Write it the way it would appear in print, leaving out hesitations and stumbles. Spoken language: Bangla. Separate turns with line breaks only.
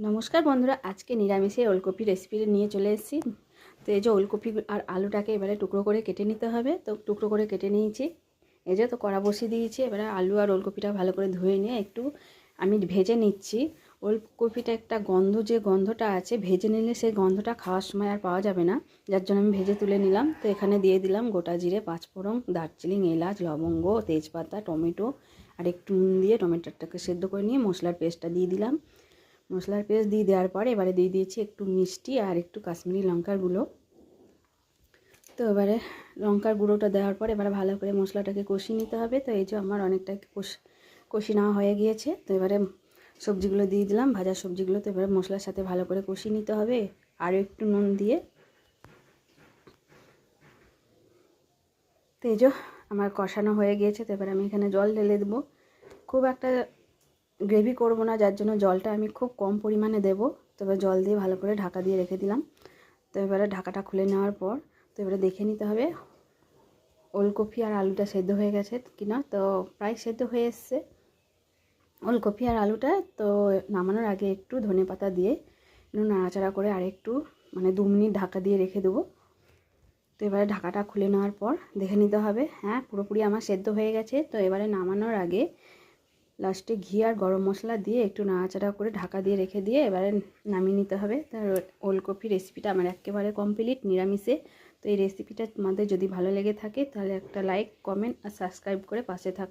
নমস্কার বন্ধুরা, আজকে নিরামিষে ওলকপি রেসিপি নিয়ে চলে এসেছি। তো এই যে ওলকপি আর আলুটাকে এবারে টুকরো করে কেটে নিতে হবে। তো টুকরো করে কেটে নিয়েছি। এই যে তো কড়া বসিয়ে দিয়েছি। এবারে আলু আর ওলকপিটা ভালো করে ধুয়ে নিয়ে একটু আমি ভেজে নিচ্ছি। ওলকপিটা একটা গন্ধটা আছে, ভেজে নিলে সেই গন্ধটা খাওয়ার সময় আর পাওয়া যাবে না, যার জন্য আমি ভেজে তুলে নিলাম। তো এখানে দিয়ে দিলাম গোটা জিরে, পাঁচফোড়ন, দারচিনি, এলাচ, লবঙ্গ, তেজপাতা, টমেটো আর একটু নুন দিয়ে টমেটোটাকে সেদ্ধ করে নিয়ে মশলার পেস্টটা দিয়ে দিলাম। মশলার পেস্ট দিয়ে দেওয়ার পরে এবারে দিয়ে দিয়েছি একটু মিষ্টি আর একটু কাশ্মীরি লঙ্কার গুঁড়ো। তো এবারে লঙ্কার গুঁড়োটা দেওয়ার পর এবারে ভালো করে মশলাটাকে কষিয়ে নিতে হবে। তো এই যে আমার অনেকটা কষি নেওয়া হয়ে গিয়েছে। তো এবারে সবজিগুলো দিয়ে দিলাম, ভাজা সবজিগুলো। তো এবারে মশলার সাথে ভালো করে কষিয়ে নিতে হবে আর একটু নুন দিয়ে। তো এই যে আমার কষানো হয়ে গিয়েছে। তো এবারে আমি এখানে জল ঢেলে দেবো। খুব একটা গ্রেভি করব না, যার জন্য জলটা আমি খুব কম পরিমাণে দেবো। তবে জল দিয়ে ভালো করে ঢাকা দিয়ে রেখে দিলাম। তো এবারে ঢাকাটা খুলে নেওয়ার পর তো এবারে দেখে নিতে হবে ওলকপি আর আলুটা সেদ্ধ হয়ে গেছে কিনা। তো প্রায় সেদ্ধ হয়ে এসছে ওলকপি আর আলুটা। তো নামানোর আগে একটু ধনেপাতা দিয়ে একটু নাড়াচাড়া করে আর একটু 2 মিনিট ঢাকা দিয়ে রেখে দেবো। তো এবারে ঢাকাটা খুলে নেওয়ার পর দেখে নিতে হবে, হ্যাঁ পুরোপুরি আমার সেদ্ধ হয়ে গেছে। তো এবারে নামানোর আগে লাস্টে ঘি আর গরম মশলা দিয়ে একটু নাড়াচাড়া করে ঢাকা দিয়ে রেখে দিয়ে এবারে নামিয়ে নিতে হবে। তার ওলকপি রেসিপিটা আমার একেবারে কমপ্লিট নিরামিষে। তো এই রেসিপিটা তোমাদের যদি ভালো লেগে থাকে তাহলে একটা লাইক, কমেন্ট আর সাবস্ক্রাইব করে পাশে থাক।